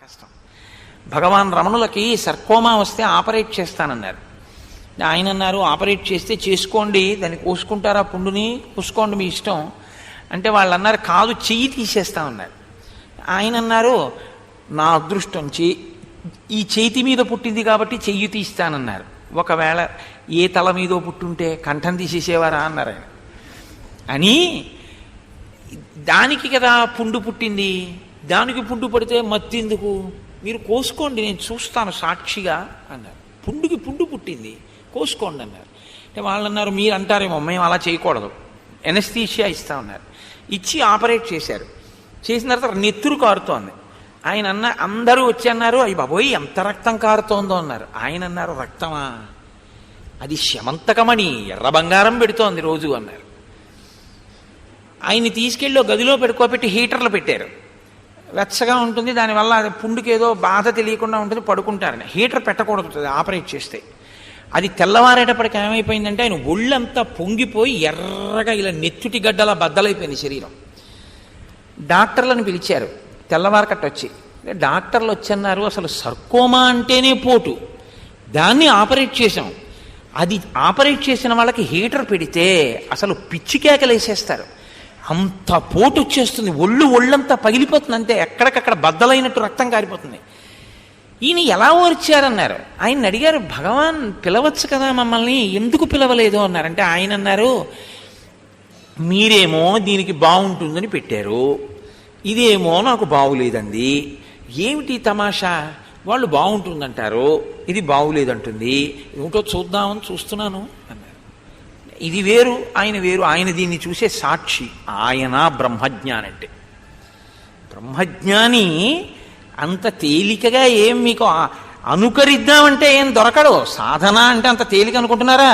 కష్టం. భగవాన్ రమణులకి సర్కోమా వస్తే ఆపరేట్ చేస్తానన్నారు. ఆయన అన్నారు, ఆపరేట్ చేస్తే చేసుకోండి, దాన్ని కోసుకుంటారా పుండుని, కోసుకోండి మీ ఇష్టం అంటే వాళ్ళు అన్నారు, కాదు చెయ్యి తీసేస్తామన్నారు. ఆయన అన్నారు, నా అదృష్టం ఈ చేతి మీద పుట్టింది కాబట్టి చెయ్యి తీస్తానన్నారు. ఒకవేళ ఏ తల మీదో పుట్టుంటే కంఠం తీసేసేవారా అన్నారు ఆయన. అని దానికి కదా పుండు పుట్టింది, దానికి పుండు పడితే మత్తెందుకు, మీరు కోసుకోండి నేను చూస్తాను సాక్షిగా అన్నారు. పుండుకి పుండు పుట్టింది, కోసుకోండి అన్నారు. అంటే వాళ్ళు అన్నారు, మీరు అంటారేమో మేము అలా చేయకూడదు, ఎనస్థీషియా ఇస్తామన్నారు. ఇచ్చి ఆపరేట్ చేశారు. చేసిన తర్వాత నెత్తురు కారుతోంది. ఆయన అందరూ వచ్చి అన్నారు, అయ్యి బాబోయ్ ఎంత రక్తం కారుతోందో అన్నారు. ఆయన అన్నారు, రక్తమా, అది శమంతకమణి, ఎర్ర బంగారం పెడుతోంది రోజు అన్నారు. ఆయన్ని తీసుకెళ్ళి గదిలో పెట్టుకోబెట్టి హీటర్లు పెట్టారు. వెచ్చగా ఉంటుంది, దానివల్ల పుండుకి ఏదో బాధ తెలియకుండా ఉంటుంది, పడుకుంటారని. హీటర్ పెట్టకూడదు ఆపరేట్ చేస్తే. అది తెల్లవారేటప్పటికి ఏమైపోయిందంటే ఆయన ఒళ్ళంతా పొంగిపోయి ఎర్రగా ఇలా నెత్తుటి గడ్డలా బద్దలైపోయింది శరీరం. డాక్టర్లను పిలిచారు తెల్లవారకట్టు వచ్చి. డాక్టర్లు వచ్చన్నారు, అసలు సర్కోమా అంటేనే పోటు, దాన్ని ఆపరేట్ చేశాం. అది ఆపరేట్ చేసిన వాళ్ళకి హీటర్ పెడితే అసలు పిచ్చి కేకలేసేస్తారు, అంత పోటు వచ్చేస్తుంది, ఒళ్ళంతా పగిలిపోతుంది, అంతే ఎక్కడికక్కడ బద్దలైనట్టు రక్తం కారిపోతుంది. ఈయన ఎలా ఓర్చారన్నారు. ఆయన అడిగారు, భగవాన్ పిలవచ్చు కదా మమ్మల్ని, ఎందుకు పిలవలేదు అన్నారంటే ఆయన అన్నారు, మీరేమో దీనికి బాగుంటుందని పెట్టారు, ఇదేమో నాకు బాగులేదండి, ఏమిటి తమాషా, వాళ్ళు బాగుంటుందంటారు, ఇది బాగులేదంటుంది, ఏమిటో చూద్దామని చూస్తున్నాను అన్నారు. ఇది వేరు ఆయన వేరు, ఆయన దీన్ని చూసే సాక్షి, ఆయన బ్రహ్మజ్ఞాని. అంటే బ్రహ్మజ్ఞాని అంత తేలికగా ఏం మీకు అనుకరిద్దామంటే ఏం దొరకడు. సాధన అంటే అంత తేలిక అనుకుంటున్నారా?